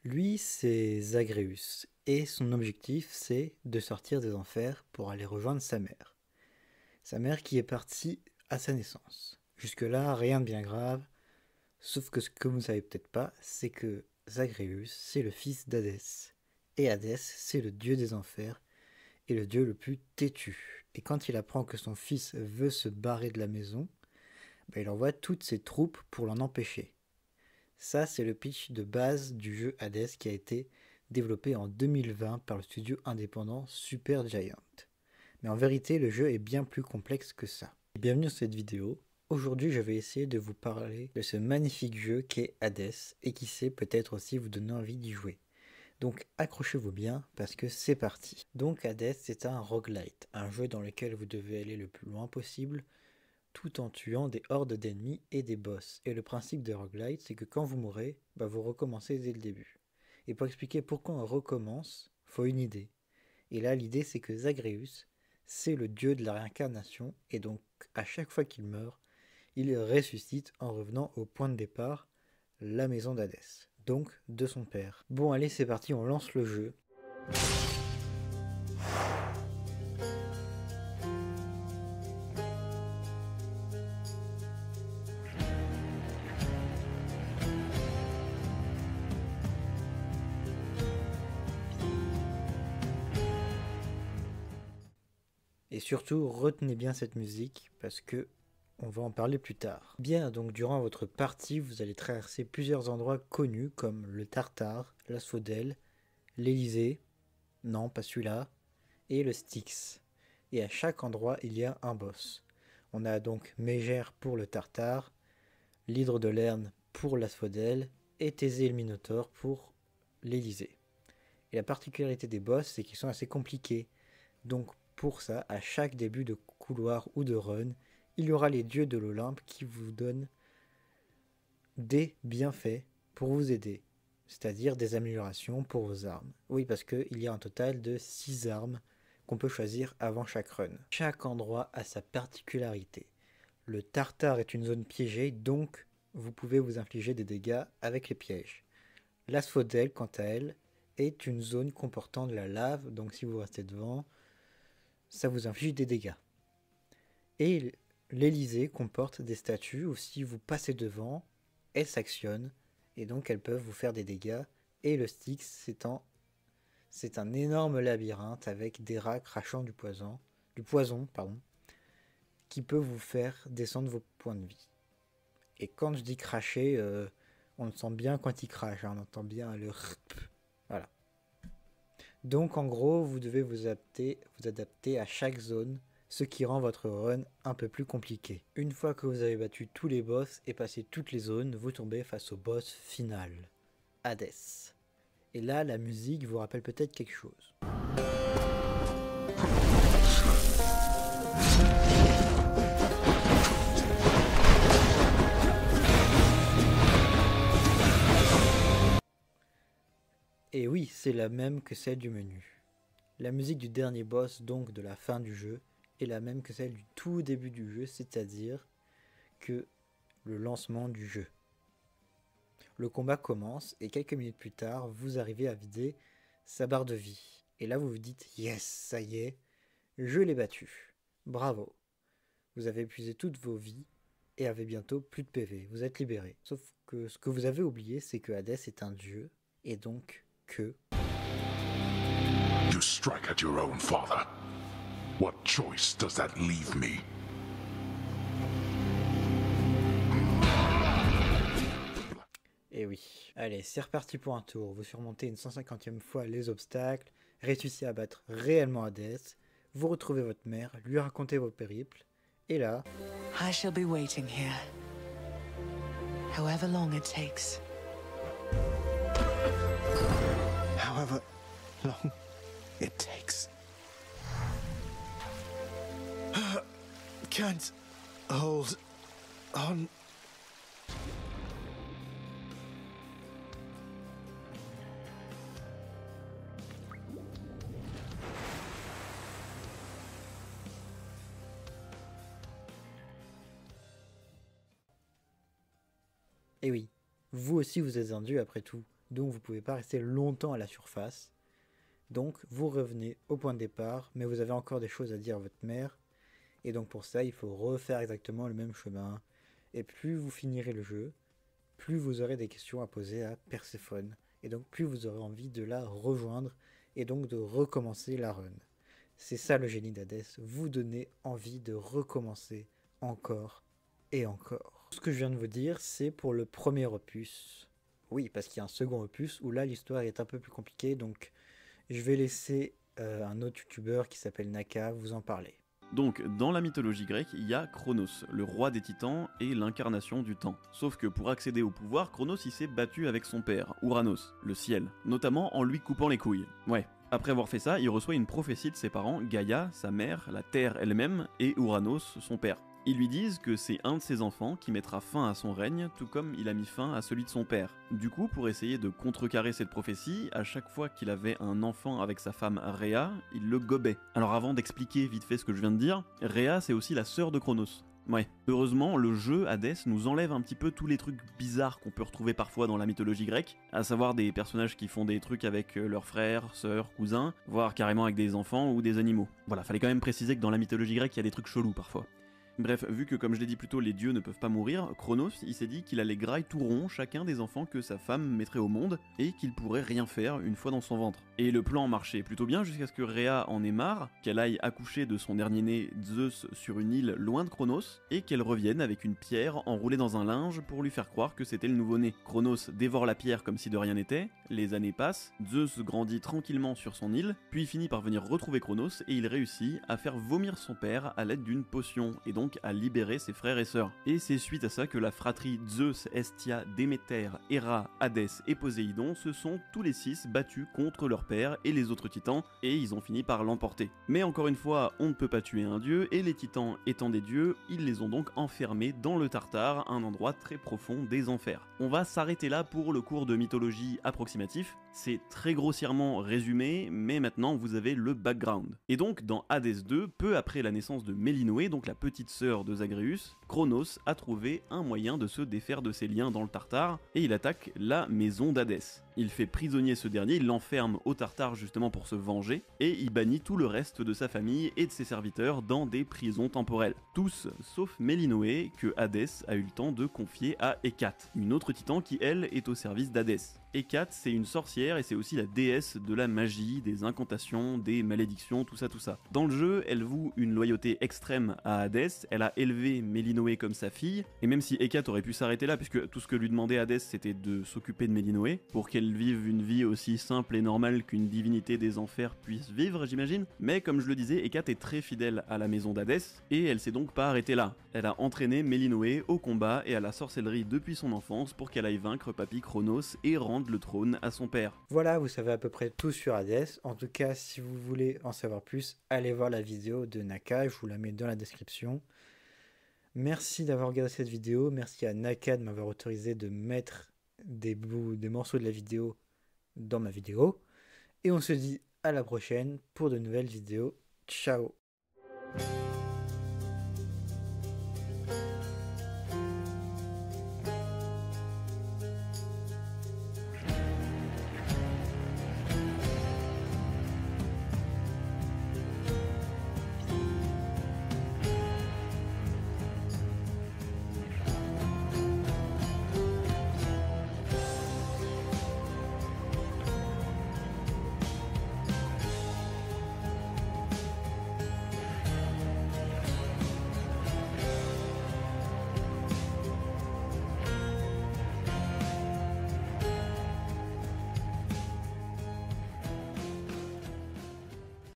Lui, c'est Zagreus, et son objectif, c'est de sortir des enfers pour aller rejoindre sa mère. Sa mère qui est partie à sa naissance. Jusque-là, rien de bien grave, sauf que ce que vous ne savez peut-être pas, c'est que Zagreus, c'est le fils d'Hadès. Et Hadès, c'est le dieu des enfers, et le dieu le plus têtu. Et quand il apprend que son fils veut se barrer de la maison, il envoie toutes ses troupes pour l'en empêcher. Ça, c'est le pitch de base du jeu Hades qui a été développé en 2020 par le studio indépendant Supergiant. Mais en vérité, le jeu est bien plus complexe que ça. Bienvenue sur cette vidéo. Aujourd'hui, je vais essayer de vous parler de ce magnifique jeu qu'est Hades et qui sait peut-être aussi vous donner envie d'y jouer. Donc accrochez-vous bien parce que c'est parti. Donc Hades, c'est un roguelite, un jeu dans lequel vous devez aller le plus loin possible tout en tuant des hordes d'ennemis et des boss. Et le principe des roguelites, c'est que quand vous mourrez, vous recommencez dès le début. Et pour expliquer pourquoi on recommence, faut une idée. Et là, l'idée, c'est que Zagreus, c'est le dieu de la réincarnation, et donc à chaque fois qu'il meurt, il ressuscite en revenant au point de départ, la maison d'Hadès, donc de son père. Bon allez, c'est parti, on lance le jeu. Et surtout, retenez bien cette musique parce que on va en parler plus tard. Bien, donc durant votre partie, vous allez traverser plusieurs endroits connus comme le Tartare, l'Asphodèle, l'Élysée, non pas celui-là, et le Styx. Et à chaque endroit, il y a un boss. On a donc Mégère pour le Tartare, l'Hydre de Lerne pour l'Asphodèle et Thésée et le Minotaure pour l'Élysée. Et la particularité des boss, c'est qu'ils sont assez compliqués. Donc pour ça, à chaque début de couloir ou de run, il y aura les dieux de l'Olympe qui vous donnent des bienfaits pour vous aider, c'est-à-dire des améliorations pour vos armes. Oui, parce qu'il y a un total de 6 armes qu'on peut choisir avant chaque run. Chaque endroit a sa particularité. Le Tartare est une zone piégée, donc vous pouvez vous infliger des dégâts avec les pièges. L'Asphodèle, quant à elle, est une zone comportant de la lave, donc si vous restez devant, ça vous inflige des dégâts. Et l'Élysée comporte des statues où si vous passez devant, elles s'actionnent et donc elles peuvent vous faire des dégâts. Et le Styx, c'est un énorme labyrinthe avec des rats crachant du poison, qui peut vous faire descendre vos points de vie. Et quand je dis cracher, on le sent bien quand il crache, on entend bien le rp. Voilà. Donc en gros, vous devez vous adapter à chaque zone, ce qui rend votre run un peu plus compliqué. Une fois que vous avez battu tous les boss et passé toutes les zones, vous tombez face au boss final, Hades. Et là, la musique vous rappelle peut-être quelque chose. Et oui, c'est la même que celle du menu. La musique du dernier boss, donc de la fin du jeu, est la même que celle du tout début du jeu, c'est-à-dire que le lancement du jeu. Le combat commence et quelques minutes plus tard, vous arrivez à vider sa barre de vie. Et là, vous vous dites « Yes, ça y est, je l'ai battu. Bravo. Vous avez épuisé toutes vos vies et avez bientôt plus de PV. Vous êtes libéré. Sauf que ce que vous avez oublié, c'est que Hadès est un dieu et donc que... You strike at your own father. What choice does that leave me? Et oui. Allez, c'est reparti pour un tour. Vous surmontez une 150e fois les obstacles, réussissez à battre réellement Hadès, vous retrouvez votre mère, lui racontez vos périples, et là... I shall be waiting here, however long it takes. However long it takes. Can't hold on. Et oui, vous aussi vous êtes un dieu après tout. donc vous ne pouvez pas rester longtemps à la surface. Donc vous revenez au point de départ, mais vous avez encore des choses à dire à votre mère, et donc pour ça il faut refaire exactement le même chemin, et plus vous finirez le jeu, plus vous aurez des questions à poser à Perséphone, et donc plus vous aurez envie de la rejoindre, et donc de recommencer la run. C'est ça le génie d'Hadès, vous donner envie de recommencer encore et encore. Ce que je viens de vous dire, c'est pour le premier opus. Oui, parce qu'il y a un second opus où là l'histoire est un peu plus compliquée, donc je vais laisser un autre youtubeur qui s'appelle Naka vous en parler. Donc, dans la mythologie grecque, il y a Chronos, le roi des titans et l'incarnation du temps. Sauf que pour accéder au pouvoir, Chronos il s'est battu avec son père, Ouranos, le ciel, notamment en lui coupant les couilles. Ouais. Après avoir fait ça, il reçoit une prophétie de ses parents, Gaïa, sa mère, la terre elle-même, et Ouranos, son père. Ils lui disent que c'est un de ses enfants qui mettra fin à son règne, tout comme il a mis fin à celui de son père. Du coup, pour essayer de contrecarrer cette prophétie, à chaque fois qu'il avait un enfant avec sa femme Rhea, il le gobait. Alors avant d'expliquer vite fait ce que je viens de dire, Rhea c'est aussi la sœur de Chronos. Ouais. Heureusement, le jeu Hades nous enlève un petit peu tous les trucs bizarres qu'on peut retrouver parfois dans la mythologie grecque, à savoir des personnages qui font des trucs avec leurs frères, sœurs, cousins, voire carrément avec des enfants ou des animaux. Voilà, fallait quand même préciser que dans la mythologie grecque, il y a des trucs chelous parfois. Bref, vu que comme je l'ai dit plus tôt, les dieux ne peuvent pas mourir, Chronos, il s'est dit qu'il allait grailler tout rond chacun des enfants que sa femme mettrait au monde, et qu'il pourrait rien faire une fois dans son ventre. Et le plan marchait plutôt bien jusqu'à ce que Rhea en ait marre, qu'elle aille accoucher de son dernier né Zeus sur une île loin de Chronos, et qu'elle revienne avec une pierre enroulée dans un linge pour lui faire croire que c'était le nouveau-né. Chronos dévore la pierre comme si de rien n'était, les années passent, Zeus grandit tranquillement sur son île, puis il finit par venir retrouver Chronos, et il réussit à faire vomir son père à l'aide d'une potion, et donc à libérer ses frères et sœurs. Et c'est suite à ça que la fratrie Zeus, Hestia, Déméter, Héra, Hadès et Poséidon se sont tous les 6 battus contre leur père et les autres titans, et ils ont fini par l'emporter. Mais encore une fois, on ne peut pas tuer un dieu, et les titans étant des dieux, ils les ont donc enfermés dans le Tartare, un endroit très profond des enfers. On va s'arrêter là pour le cours de mythologie approximatif. C'est très grossièrement résumé, mais maintenant vous avez le background. Et donc, dans Hades 2, peu après la naissance de Mélinoé, donc la petite sœur de Zagreus, Chronos a trouvé un moyen de se défaire de ses liens dans le Tartare, et il attaque la maison d'Hadès. Il fait prisonnier ce dernier, il l'enferme au Tartare justement pour se venger, et il bannit tout le reste de sa famille et de ses serviteurs dans des prisons temporelles. Tous, sauf Mélinoé, que Hadès a eu le temps de confier à Hécate, une autre titan qui elle est au service d'Hadès. Hécate, c'est une sorcière et c'est aussi la déesse de la magie, des incantations, des malédictions, tout ça. Dans le jeu, elle voue une loyauté extrême à Hadès, elle a élevé Mélinoé comme sa fille, et même si Hécate aurait pu s'arrêter là, puisque tout ce que lui demandait Hadès c'était de s'occuper de Mélinoé, pour qu'elle vive une vie aussi simple et normale qu'une divinité des enfers puisse vivre, j'imagine, mais comme je le disais, Hécate est très fidèle à la maison d'Hadès, et elle s'est donc pas arrêtée là. Elle a entraîné Mélinoé au combat et à la sorcellerie depuis son enfance pour qu'elle aille vaincre Papy Chronos et rendre le trône à son père. Voilà, vous savez à peu près tout sur Hades. En tout cas, si vous voulez en savoir plus, allez voir la vidéo de Naka, je vous la mets dans la description. Merci d'avoir regardé cette vidéo, merci à Naka de m'avoir autorisé de mettre des morceaux de la vidéo dans ma vidéo. Et on se dit à la prochaine pour de nouvelles vidéos. Ciao!